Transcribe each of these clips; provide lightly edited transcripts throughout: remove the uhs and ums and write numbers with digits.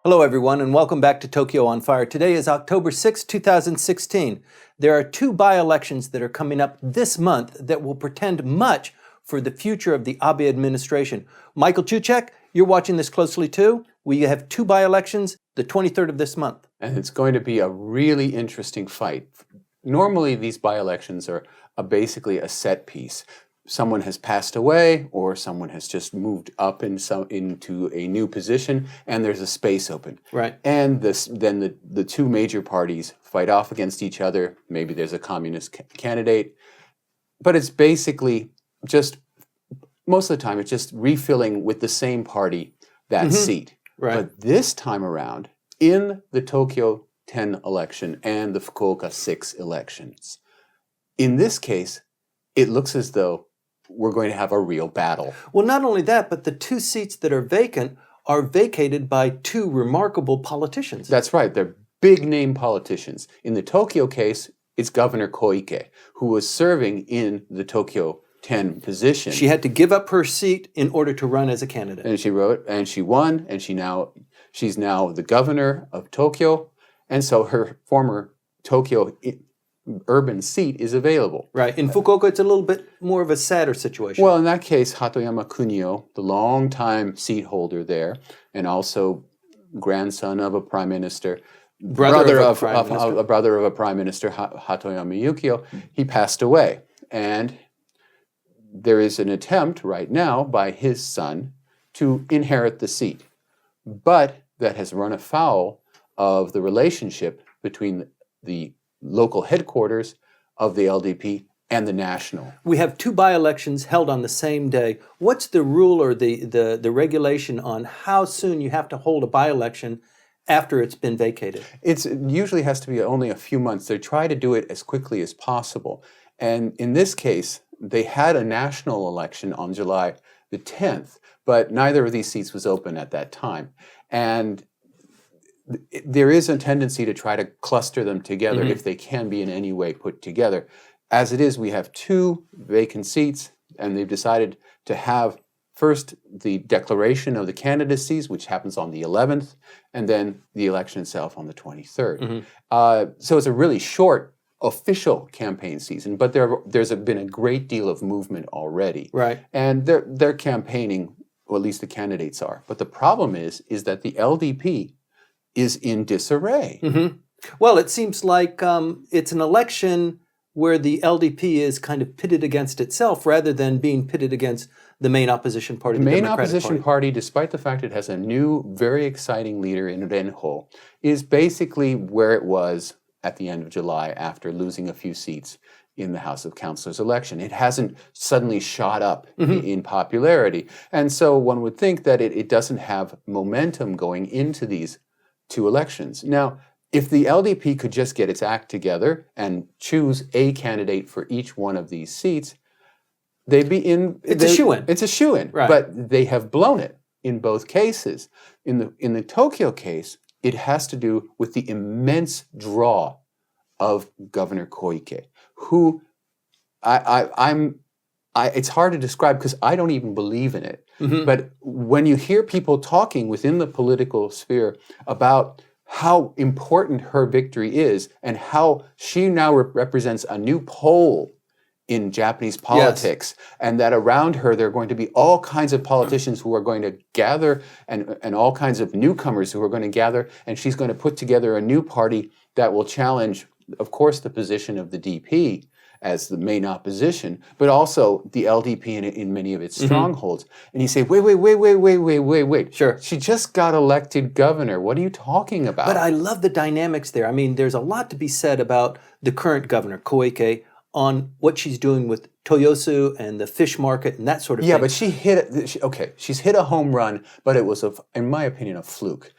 Hello everyone and welcome back to Tokyo on Fire. Today is October 6, 2016. There are two by-elections that are coming up this month that will portend much for the future of the Abe administration. Michael Cucek, you're watching this closely too. We have two by-elections, the 23rd of this month. And it's going to be a really interesting fight. Normally these by-elections are basically a set piece. Someone has passed away or someone has just moved up into a new position and there's a space open. Right. And then the two major parties fight off against each other. Maybe there's a communist candidate. But it's basically just, most of the time, it's just refilling with the same party that seat. Right. But this time around, in the Tokyo 10 election and the Fukuoka 6 elections, in this case, it looks as though we're going to have a real battle. Well, not only that, but the two seats that are vacant are vacated by two remarkable politicians. That's right. They're big-name politicians. In the Tokyo case, it's Governor Koike, who was serving in the Tokyo 10 position. She had to give up her seat in order to run as a candidate. And she won, and she's now the governor of Tokyo, and so her former Tokyo urban seat is available. Right. In Fukuoka, it's a little bit more of a sadder situation. Well, in that case, Hatoyama Kunio, the longtime seat holder there, and also grandson of a prime minister, brother of a prime minister, Hatoyama Yukio, he passed away. And there is an attempt right now by his son to inherit the seat. But that has run afoul of the relationship between the local headquarters of the LDP and the national. We have two by-elections held on the same day. What's the rule or the regulation on how soon you have to hold a by-election after it's been vacated? It usually has to be only a few months. They try to do it as quickly as possible. And in this case, they had a national election on July the 10th, but neither of these seats was open at that time. And there is a tendency to try to cluster them together if they can be in any way put together. As it is, we have two vacant seats, and they've decided to have first the declaration of the candidacies, which happens on the 11th, and then the election itself on the 23rd. So it's a really short official campaign season, but there's been a great deal of movement already. Right. And they're campaigning, or at least the candidates are. But the problem is that the LDP is in disarray. Well, it seems like it's an election where the LDP is kind of pitted against itself rather than being pitted against the main opposition party, The the main Democratic opposition party, despite the fact it has a new, very exciting leader in Renho, is basically where it was at the end of July after losing a few seats in the House of Councilors election. It hasn't suddenly shot up in popularity. And so one would think that it doesn't have momentum going into these two elections. Now, if the LDP could just get its act together and choose a candidate for each one of these seats, they'd be in. It's a shoo-in. It's a shoo-in, Right. But they have blown it in both cases. In the Tokyo case, it has to do with the immense draw of Governor Koike, who it's hard to describe because I don't even believe in it. But when you hear people talking within the political sphere about how important her victory is and how she now represents a new pole in Japanese politics, and that around her there are going to be all kinds of politicians who are going to gather and all kinds of newcomers who are going to gather, and she's going to put together a new party that will challenge, of course, the position of the DP as the main opposition, but also the LDP in many of its strongholds. And you say, wait. Sure. She just got elected governor. What are you talking about? But I love the dynamics there. I mean, there's a lot to be said about the current governor, Koike, on what she's doing with Toyosu and the fish market and that sort of thing. Yeah, but she's hit a home run, but it was, in my opinion, a fluke.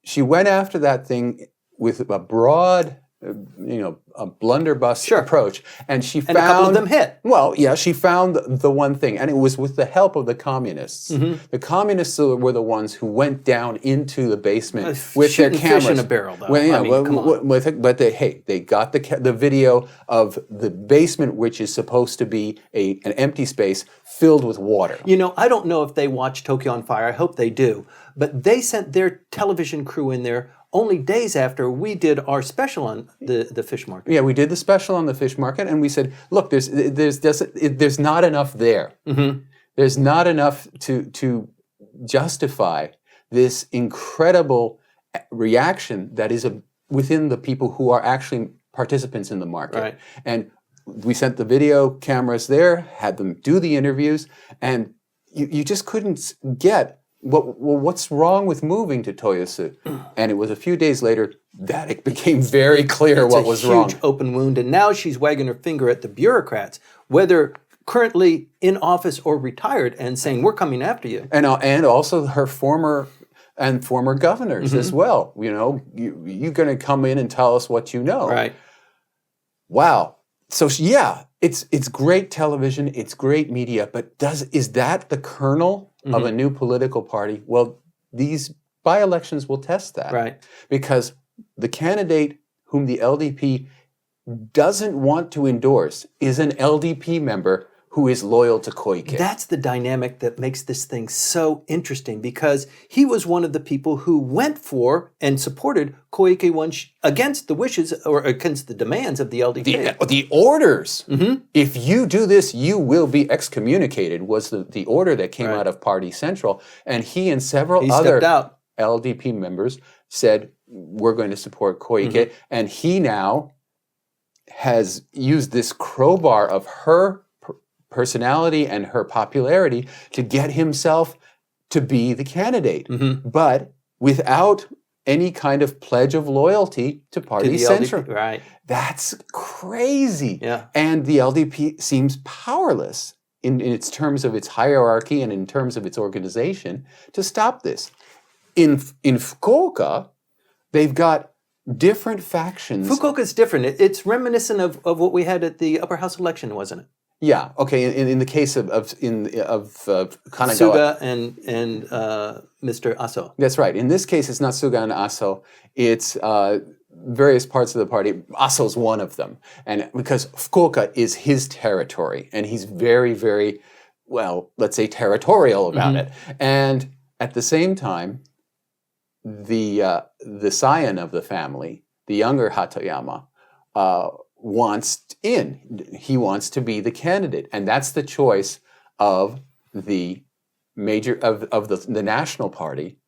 She went after that thing with a broad a blunderbuss approach, and she found a couple of them hit. Well, yeah, she found the one thing, and it was with the help of the communists. The communists were the ones who went down into the basement with their cameras. Fish in a barrel, though. But they got the video of the basement, which is supposed to be an empty space filled with water. I don't know if they watch Tokyo on Fire. I hope they do. But they sent their television crew in there only days after we did our special on the fish market. Yeah, we did the special on the fish market, and we said, look, there's not enough there. There's not enough to justify this incredible reaction that is within the people who are actually participants in the market. Right. And we sent the video cameras there, had them do the interviews, and you just couldn't get what's wrong with moving to Toyosu? And it was a few days later that it became very clear what was wrong. It's a huge open wound, and now she's wagging her finger at the bureaucrats, whether currently in office or retired, and saying, we're coming after you. And also her former governors as well. You're going to come in and tell us what you know. Right. Wow. So yeah, it's great television, it's great media, but is that the kernel of a new political party? Well, these by-elections will test that. Right. Because the candidate whom the LDP doesn't want to endorse is an LDP member who is loyal to Koike. That's the dynamic that makes this thing so interesting, because he was one of the people who went for and supported Koike against the wishes or against the demands of the LDP. The orders. If you do this, you will be excommunicated, was the order that came out of Party Central. And he and several other LDP members said, we're going to support Koike. And he now has used this crowbar of her personality and her popularity to get himself to be the candidate, but without any kind of pledge of loyalty to Party Central. Right. That's crazy. Yeah. And the LDP seems powerless in its terms of its hierarchy and in terms of its organization to stop this. In Fukuoka, they've got different factions. Fukuoka's different. It's reminiscent of what we had at the upper house election, wasn't it? Yeah. Okay. In the case of Kanagawa, Suga and Mr. Aso. That's right. In this case, it's not Suga and Aso. It's various parts of the party. Aso's one of them, and because Fukuoka is his territory, and he's very, very, well, let's say territorial about it. And at the same time, the scion of the family, the younger Hatoyama, wants in. He wants to be the candidate, and that's the choice of the major of the national party.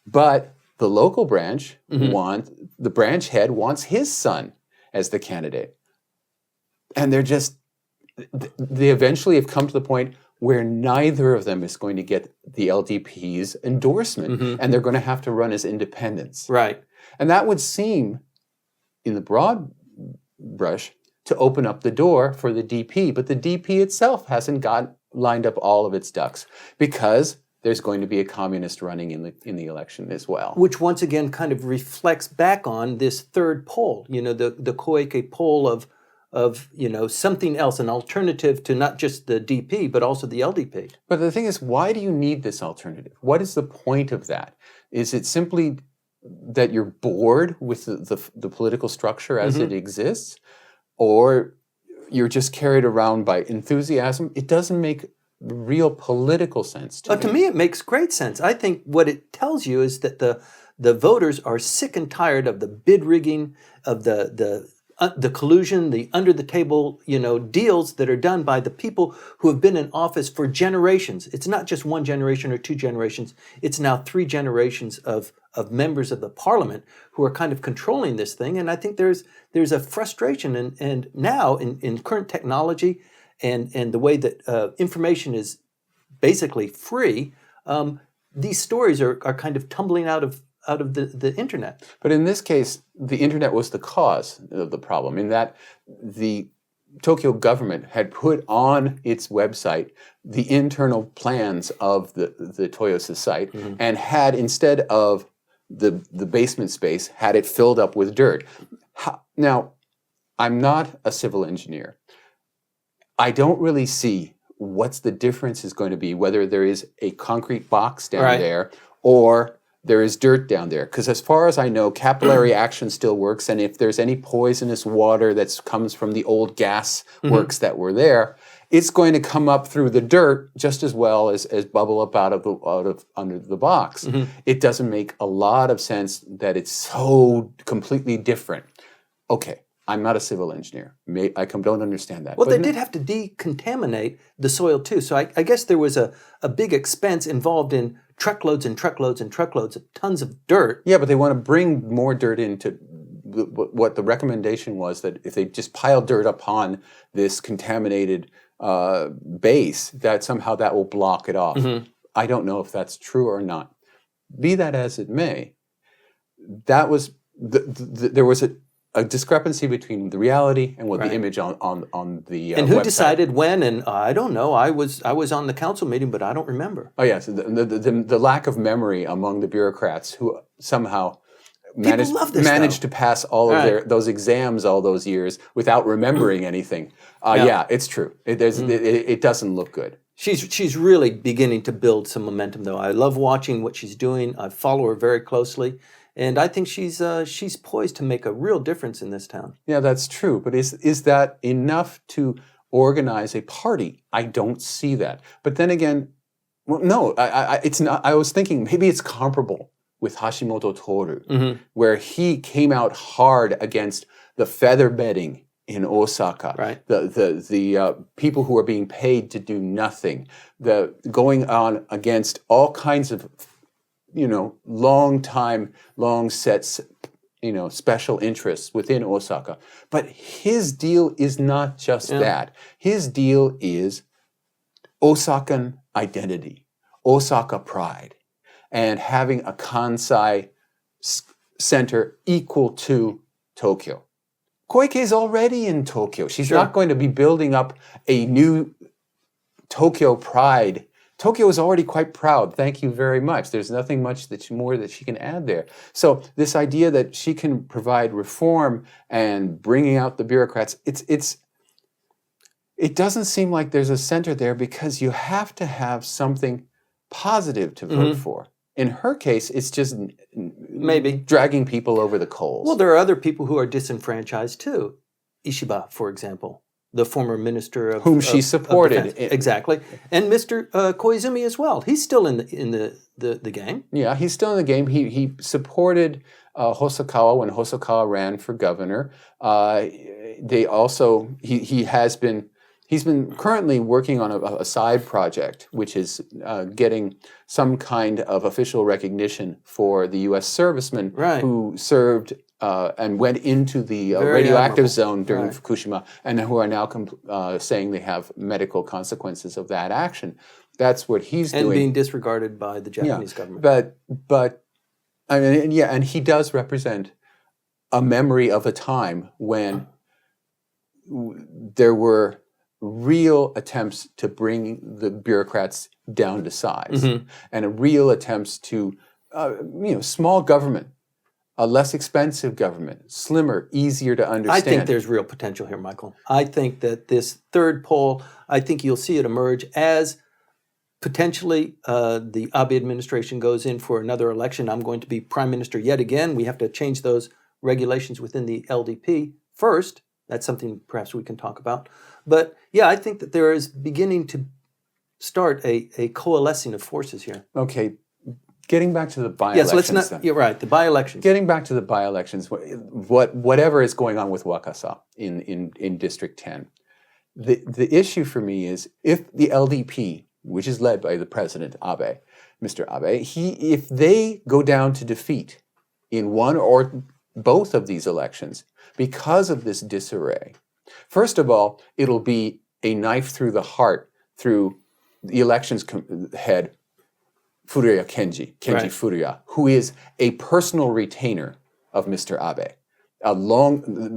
But the local branch the branch head wants his son as the candidate, and they eventually have come to the point where neither of them is going to get the LDP's endorsement, and they're going to have to run as independents. Right. And that would seem, in the broad brush, to open up the door for the DP, but the DP itself hasn't lined up all of its ducks, because there's going to be a communist running in the election as well. Which once again kind of reflects back on this third pole, the Koike pole of something else, an alternative to not just the DP, but also the LDP. But the thing is, why do you need this alternative? What is the point of that? Is it simply that you're bored with the political structure as it exists? Or you're just carried around by enthusiasm? It doesn't make real political sense to me. To me, it makes great sense. I think what it tells you is that the voters are sick and tired of the bid rigging, of the collusion, the under the table, deals that are done by the people who have been in office for generations. It's not just one generation or two generations. It's now 3 generations of members of the parliament who are kind of controlling this thing. And I think there's a frustration, and now in current technology and the way that information is basically free, these stories are kind of tumbling out of the internet. But in this case, the internet was the cause of the problem, in that the Tokyo government had put on its website the internal plans of the Toyosu site, and had, instead of the basement space, had it filled up with dirt. Now, I'm not a civil engineer. I don't really see what's the difference is going to be, whether there is a concrete box down there or there is dirt down there. Because as far as I know, capillary action still works. And if there's any poisonous water that comes from the old gas works that were there, it's going to come up through the dirt just as well as bubble up out of under the box. It doesn't make a lot of sense that it's so completely different. Okay, I'm not a civil engineer. I don't understand that. Well, they did have to decontaminate the soil too. So I guess there was a big expense involved in truckloads and truckloads and truckloads of tons of dirt. Yeah, but they want to bring more dirt into what the recommendation was, that if they just pile dirt upon this contaminated base, that somehow that will block it off. I don't know if that's true or not. Be that as it may, that was there was a discrepancy between the reality and what the image on the and who website. decided when? And I don't know. I was on the council meeting, but I don't remember. Oh yes, the lack of memory among the bureaucrats who somehow managed to pass all of those exams all those years without remembering anything. Yeah, it's true. It doesn't look good. She's really beginning to build some momentum, though. I love watching what she's doing. I follow her very closely, and I think she's poised to make a real difference in this town. Yeah, that's true. But is that enough to organize a party? I don't see that. But then again, well, no, it's not. I was thinking maybe it's comparable with Hashimoto Toru, where he came out hard against the feather bedding in Osaka, the people who are being paid to do nothing, the going on against all kinds of, long sets, special interests within Osaka. But his deal is not just that. His deal is Osakan identity, Osaka pride, and having a Kansai center equal to Tokyo. Koike is already in Tokyo. She's not going to be building up a new Tokyo pride. Tokyo is already quite proud. Thank you very much. There's nothing much more that she can add there. So this idea that she can provide reform and bringing out the bureaucrats, it doesn't seem like there's a center there, because you have to have something positive to vote for. In her case, it's just maybe dragging people over the coals. Well, there are other people who are disenfranchised too. Ishiba, for example, the former minister of whom she supported. Exactly, and Mr. Koizumi as well. He's still in the game. Yeah, he's still in the game. He supported Hosokawa when Hosokawa ran for governor. He's been currently working on a side project, which is getting some kind of official recognition for the U.S. servicemen who served and went into the radioactive zone during Fukushima, and who are now saying they have medical consequences of that action. That's what he's doing. And being disregarded by the Japanese government. But I mean, and he does represent a memory of a time when there were real attempts to bring the bureaucrats down to size, and real attempts to, small government, a less expensive government, slimmer, easier to understand. I think there's real potential here, Michael. I think that this third poll, I think you'll see it emerge as potentially the Abe administration goes in for another election. I'm going to be prime minister yet again. We have to change those regulations within the LDP first. That's something perhaps we can talk about. But yeah, I think that there is beginning to start a coalescing of forces here. Okay, getting back to the by-elections. Yes, let's not. You're right. The by-elections. Getting back to the by-elections, whatever is going on with Wakasa in District 10, the issue for me is if the LDP, which is led by the president Abe, Mr. Abe, if they go down to defeat in one or both of these elections because of this disarray. First of all, it'll be a knife through the heart through the elections head, Furuya Kenji Furuya, who is a personal retainer of Mr. Abe.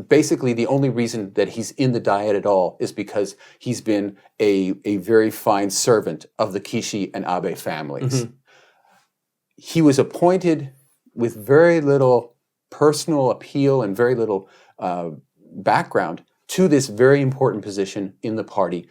Basically, the only reason that he's in the Diet at all is because he's been a very fine servant of the Kishi and Abe families. He was appointed with very little personal appeal and very little background to this very important position in the party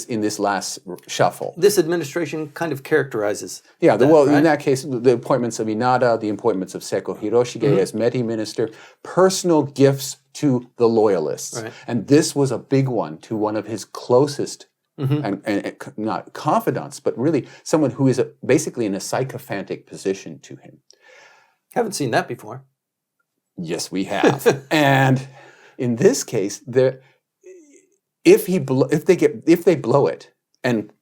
in this last shuffle. This administration kind of characterizes Yeah, that, well, right? in that case, the appointments of Inada, the appointments of Seko Hiroshige as METI minister, personal gifts to the loyalists. Right. And this was a big one to one of his closest, and not confidants, but really someone who is basically in a sycophantic position to him. Haven't seen that before. Yes, we have. And in this case, if they blow it, and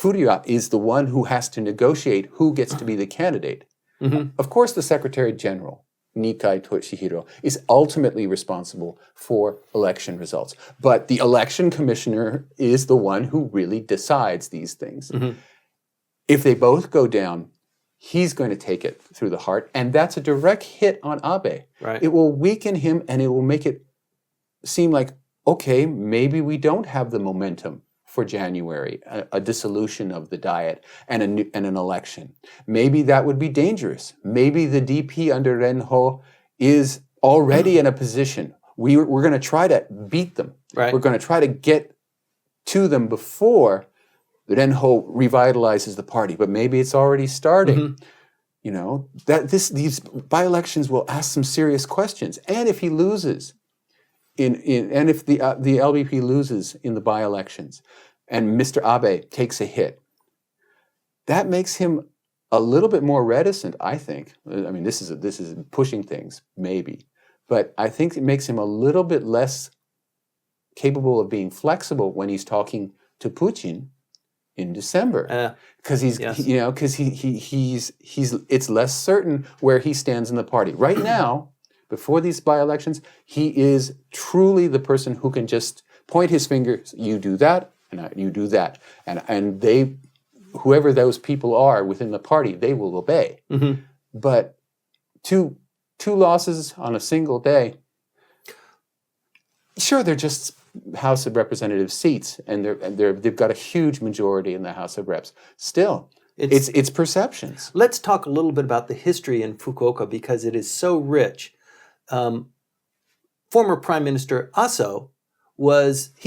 Furuya is the one who has to negotiate who gets to be the candidate, of course the Secretary General, Nikai Toshihiro, is ultimately responsible for election results. But the election commissioner is the one who really decides these things. If they both go down, he's going to take it through the heart, and that's a direct hit on Abe. Right. It will weaken him, and it will make it seem like, okay, maybe we don't have the momentum for January, a dissolution of the Diet and an election. Maybe that would be dangerous. Maybe the DP under Renho is already in a position. We're going to try to beat them. Right. We're going to try to get to them before Renho revitalizes the party, but maybe it's already starting. You know, these by-elections will ask some serious questions. And if he loses, and if the LDP loses in the by-elections, and Mr. Abe takes a hit, that makes him a little bit more reticent, I think. I mean, this is pushing things, maybe. But I think it makes him a little bit less capable of being flexible when he's talking to Putin in December, because it's less certain where he stands in the party right now. Before these by-elections, he is truly the person who can just point his finger. You do that, and you do that, and they, whoever those people are within the party, they will obey. But two losses on a single day. Sure, they're just House of Representatives seats, and they've got a huge majority in the House of Reps. Still, it's perceptions. Let's talk a little bit about the history in Fukuoka, because it is so rich. Former Prime Minister Aso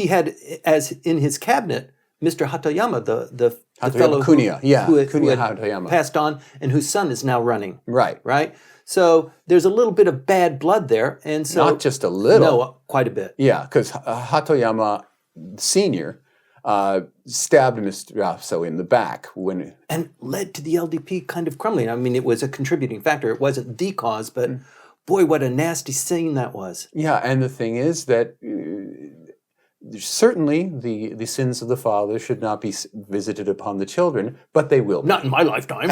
had as in his cabinet Mr. Hatoyama, the fellow who had Hatoyama passed on, and whose son is now running. Right. So there's a little bit of bad blood there, and so not just a little. No, quite a bit. Yeah, because Hatoyama Senior stabbed Mr. Aso in the back and led to the LDP kind of crumbling. I mean, it was a contributing factor. It wasn't the cause, but boy, what a nasty scene that was. Yeah, and the thing is that certainly the sins of the father should not be visited upon the children, but they will be. Not in my lifetime.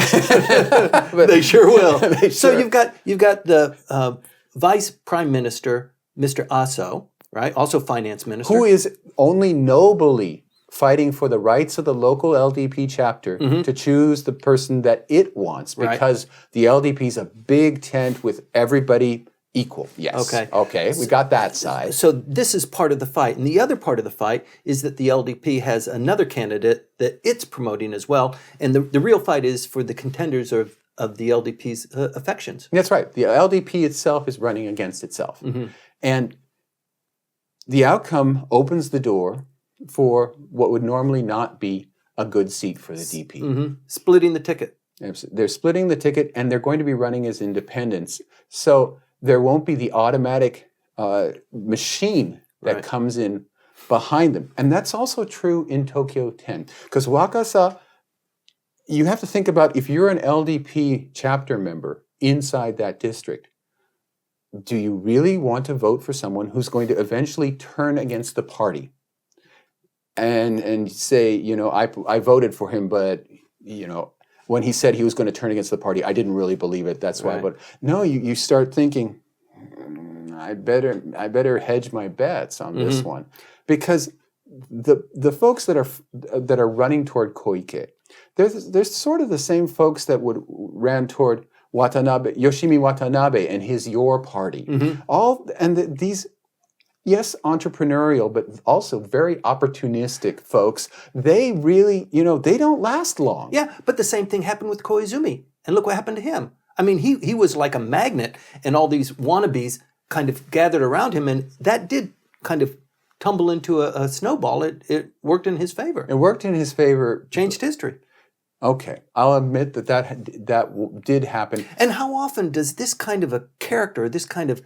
But they sure will. So you've got the Vice Prime Minister, Mr. Aso, right? Also Finance Minister. Who is only nobly fighting for the rights of the local LDP chapter to choose the person that it wants, because the LDP is a big tent with everybody equal. Yes. Okay, we got that side. So this is part of the fight. And the other part of the fight is that the LDP has another candidate that it's promoting as well. And the real fight is for the contenders of the LDP's affections. That's right. The LDP itself is running against itself. And the outcome opens the door for what would normally not be a good seat for the DP. Splitting the ticket. They're splitting the ticket, and they're going to be running as independents. So there won't be the automatic machine that comes in behind them. And that's also true in Tokyo 10. Because Wakasa, you have to think about, if you're an LDP chapter member inside that district, do you really want to vote for someone who's going to eventually turn against the party? And say, I voted for him, but, when he said he was going to turn against the party, I didn't really believe it. That's why I voted. No, you start thinking, I better hedge my bets on this one, because the folks that are running toward Koike, they're sort of the same folks that ran toward Yoshimi Watanabe and his Your Party. These. Yes, entrepreneurial, but also very opportunistic folks. They really, they don't last long. Yeah, but the same thing happened with Koizumi. And look what happened to him. I mean, he was like a magnet, and all these wannabes kind of gathered around him, and that did kind of tumble into a snowball. It worked in his favor. It worked in his favor. Changed history. Okay, I'll admit that did happen. And how often does this kind of a character, this kind of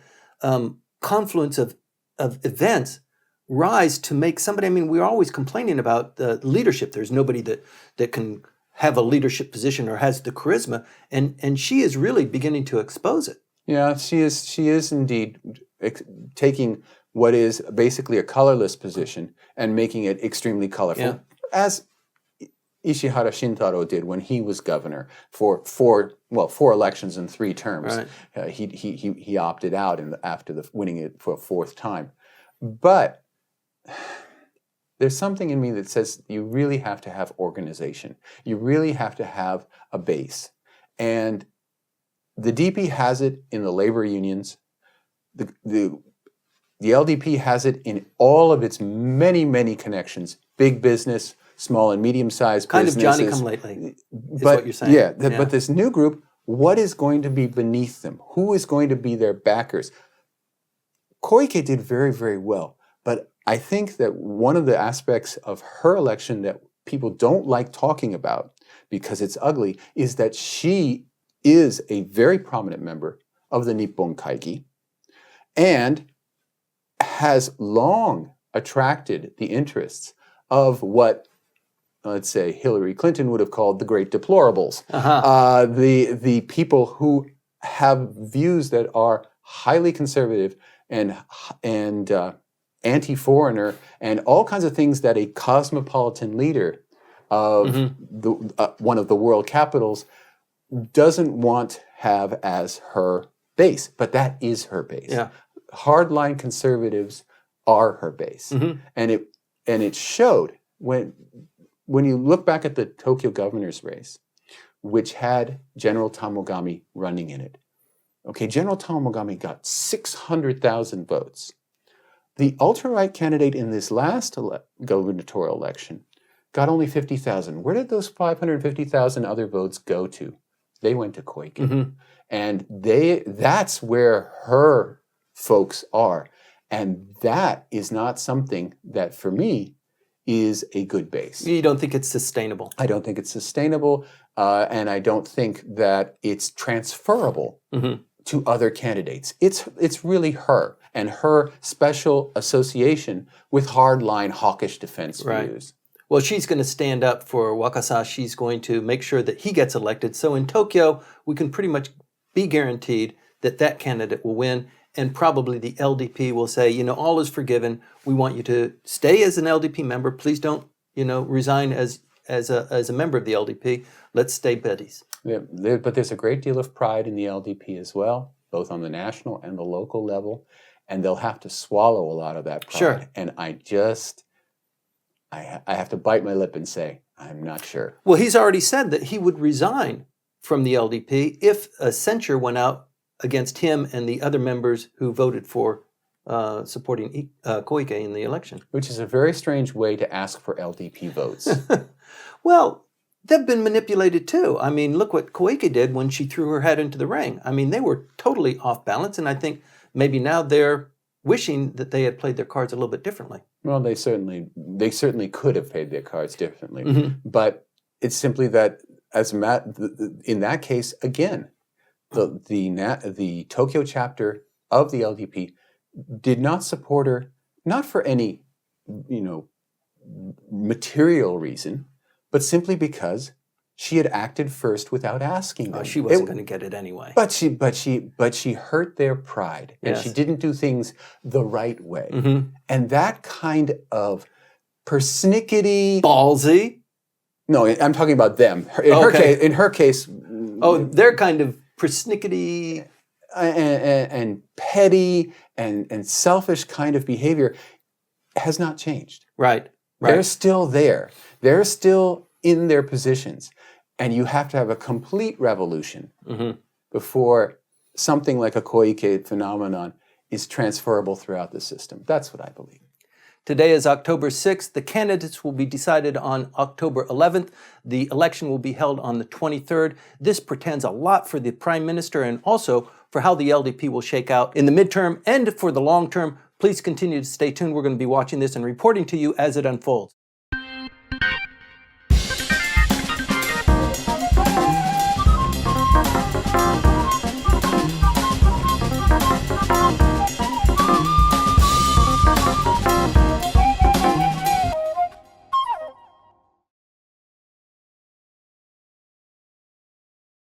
confluence of events rise to make somebody, I mean, we're always complaining about leadership. There's nobody that can have a leadership position or has the charisma, and she is really beginning to expose it. Yeah, she is indeed taking what is basically a colorless position and making it extremely colorful, as Ishihara Shintaro did when he was governor for four elections in 3 terms. Right. He opted out after winning it for a 4th time. But there's something in me that says you really have to have organization. You really have to have a base. And the DP has it in the labor unions. The LDP has it in all of its many, many connections. Big business, small and medium-sized businesses. Kind of Johnny-come-lately, is what you're saying. Yeah, but this new group, what is going to be beneath them? Who is going to be their backers? Koike did very, very well. But I think that one of the aspects of her election that people don't like talking about because it's ugly is that she is a very prominent member of the Nippon Kaigi and has long attracted the interests of what, let's say, Hillary Clinton would have called the great deplorables. The people who have views that are highly conservative and anti-foreigner and all kinds of things that a cosmopolitan leader of one of the world capitals doesn't want to have as her base. But that is her base. Yeah. Hardline conservatives are her base. And it showed when you look back at the Tokyo governor's race, which had General Tamogami running in it. Okay, General Tamogami got 600,000 votes. The ultra-right candidate in this last gubernatorial election got only 50,000. Where did those 550,000 other votes go to? They went to Koike. And that's where her folks are. And that is not something that, for me, is a good base. You don't think it's sustainable? I don't think it's sustainable, and I don't think that it's transferable to other candidates. It's really her and her special association with hardline hawkish defense views. Well, she's going to stand up for Wakasa. She's going to make sure that he gets elected. So in Tokyo, we can pretty much be guaranteed that that candidate will win. And probably the LDP will say, you know, all is forgiven. We want you to stay as an LDP member. Please don't, you know, resign as a member of the LDP. Let's stay buddies. Yeah, but there's a great deal of pride in the LDP as well, both on the national and the local level. And they'll have to swallow a lot of that pride. Sure. And I have to bite my lip and say, I'm not sure. Well, he's already said that he would resign from the LDP if a censure went out against him and the other members who voted for supporting Koike in the election. Which is a very strange way to ask for LDP votes. Well, they've been manipulated too. I mean, look what Koike did when she threw her head into the ring. I mean, they were totally off balance, and I think maybe now they're wishing that they had played their cards a little bit differently. Well, they certainly could have played their cards differently. But it's simply that, in that case, again, the Tokyo chapter of the LDP did not support her, not for any, material reason, but simply because she had acted first without asking them. She wasn't going to get it anyway. But she hurt their pride, and she didn't do things the right way. And that kind of persnickety, ballsy. No, I'm talking about them. In her case. Oh, they're kind of persnickety and petty and selfish kind of behavior has not changed. Right. They're still there. They're still in their positions. And you have to have a complete revolution before something like a Koike phenomenon is transferable throughout the system. That's what I believe. Today is October 6th. The candidates will be decided on October 11th. The election will be held on the 23rd. This portends a lot for the Prime Minister and also for how the LDP will shake out in the midterm and for the long term. Please continue to stay tuned. We're going to be watching this and reporting to you as it unfolds.